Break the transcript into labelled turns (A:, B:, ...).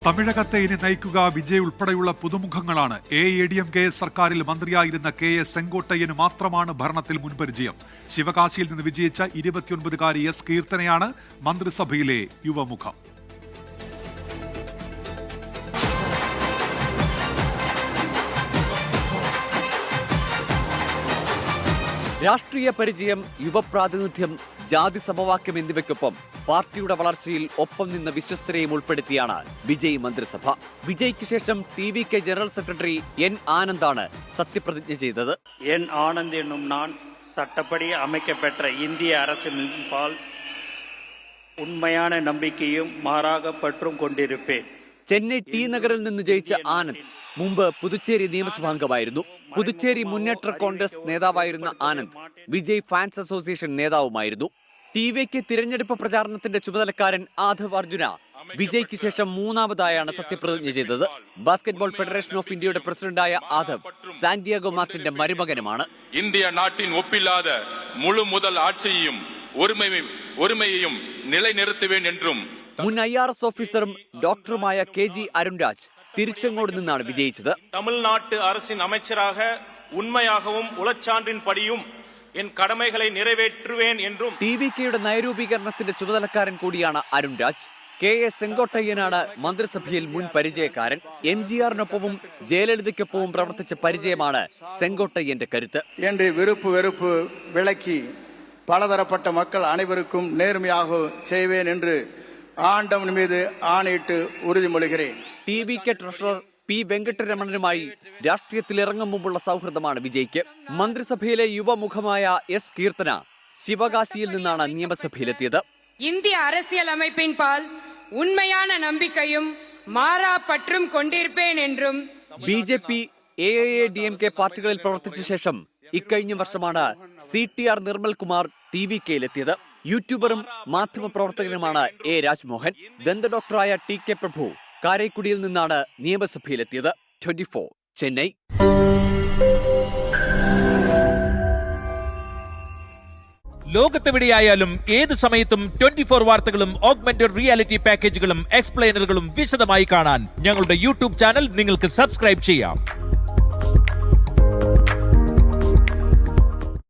A: തമിഴകത്തെ ഇനി നയിക്കുക വിജയ് ഉൾപ്പെടെയുള്ള പുതുമുഖങ്ങളാണ്. AADMK സർക്കാരിൽ മന്ത്രിയായിരുന്ന KA സെങ്കോട്ടയ്യന് മാത്രമാണ് ഭരണത്തിൽ മുൻപരിചയം. ശിവകാശിയിൽ നിന്ന് വിജയിച്ച 29-കാരി S കീർത്തനയാണ് മന്ത്രിസഭയിലെ യുവമുഖം.
B: രാഷ്ട്രീയ പരിചയം, യുവപ്രാതിനിധ്യം, ജാതി സമവാക്യം എന്നിവയ്ക്കൊപ്പം പാർട്ടിയുടെ വളർച്ചയിൽ ഒപ്പം നിന്ന വിശ്വസ്തരെയും ഉൾപ്പെടുത്തിയാണ് വിജയ് മന്ത്രിസഭ. വിജയ്ക്ക് ശേഷം TVK ജനറൽ സെക്രട്ടറി N ആനന്ദാണ് സത്യപ്രതിജ്ഞ ചെയ്തത്.
C: N ആനന്ദ് എന്നും நான் சட்டப்படி அமைக்கப்பெற்ற இந்திய அரசின்பால் ഉണ്മயான നമ്പിക്കയും മാറാക പற்றும் കൊണ്ടിരിപ്പേൻ.
B: ചെന്നൈ T നഗറിൽ നിന്ന് ജയിച്ച ആനന്ദ് മുമ്പ് പുതുച്ചേരി നിയമസഭാംഗമായിരുന്നു. പുതുച്ചേരി മുന്നേറ്റ കോൺഗ്രസ് നേതാവായിരുന്ന ആനന്ദ് വിജയ് ഫാൻസ് അസോസിയേഷൻ നേതാവുമായിരുന്നു. TVK തിരഞ്ഞെടുപ്പ് പ്രചാരണത്തിന്റെ ചുമതലക്കാരൻ ആധവ് അർജുന വിജയ്ക്ക് ശേഷം മൂന്നാമതായാണ് സത്യപ്രതിജ്ഞ ചെയ്തത്. ബാസ്കറ്റ്ബോൾ ഫെഡറേഷൻ ഓഫ് ഇന്ത്യയുടെ പ്രസിഡന്റായ ആധവ് സാന്റിയാഗോ മാർട്ടിന്റെ മരുമകനുമാണ്.
D: ഇന്ത്യ നാട്ടിൻ ഒപ്പില്ലാத മുഴു മുതൽ ആட்சியையும் ഒരുമയെയും നിലനിർത്തുവേൻ എന്നും
B: മുൻ IRS ഓഫീസറും ഡോക്ടറുമായ KG അരുൺരാജ് തിരുച്ചെങ്ങോട് നിന്നാണ് വിജയിച്ചത്.
E: തമിഴ്നാട്ട് அரசின் அமைச்சராக ഉണ്മയാகவும் ഉളച്ചാണ്ടിൻ പടിയും എൻ കടമകളെ നിറവേറ്റുവേൻ എന്നും
B: TVKയുടെ നയരൂപീകരണത്തിന്റെ ചുമതലക്കാരൻ കൂടിയാണ് അരുൺരാജ്. KA സെങ്കോട്ടയ്യനാണ് മന്ത്രിസഭയിൽ മുൻ പരിചയക്കാരൻ. MGRനൊപ്പവും ജയലളിതയ്ക്കൊപ്പവും പ്രവർത്തിച്ച പരിചയമാണ് സെങ്കോട്ടയ്യന്റെ കരുത്ത്.
F: എന്റെ വെറുപ്പ് വിളക്കി പലതരപ്പെട്ട മക്കൾ അனைவருக்கும் நேர்மையாக செய்வேன் என்று ஆண்டவன் மீது ஆணையிட்டு உறுதிமொழிகிறேன்.
B: TVK ട്രഷറർ P വെങ്കട്ടരമണനുമായി രാഷ്ട്രീയത്തിലിറങ്ങും മുമ്പുള്ള സൗഹൃദമാണ് വിജയ്ക്ക്. മന്ത്രിസഭയിലെ യുവമുഖമായ S കീർത്തന ശിവകാശിയിൽ നിന്നാണ് നിയമസഭയിലെത്തിയത്.
G: ഇന്ത്യ அரசியலமைப்பின்பால் உண்மையான நம்பிக்கையும் மாறா பற்றும் கொண்டிருப்பேன் என்றுം
B: BJP AADMK പാർട്ടികളിൽ പ്രവർത്തിച്ച ശേഷം ഇക്കഴിഞ്ഞ വർഷമാണ് CTR നിർമ്മൽ കുമാർ TVKയിലെത്തിയത്. യൂട്യൂബറും മാധ്യമപ്രവർത്തകനുമാണ് A രാജ്മോഹൻ. ദന്ത ഡോക്ടറായ TK പ്രഭു കാരൈക്കുടിയിൽ നിന്നാണ് നിയമസഭയിലെത്തിയത്. 24 ചെന്നൈ.
H: ലോകത്തെവിടെയായാലും ഏത് സമയത്തും 24 വാർത്തകളും ഓഗ്മെന്റഡ് റിയാലിറ്റി പാക്കേജുകളും എക്സ്പ്ലെയിനറുകളും വിശദമായി കാണാൻ ഞങ്ങളുടെ YouTube ചാനൽ നിങ്ങൾക്ക് സബ്സ്ക്രൈബ് ചെയ്യാം.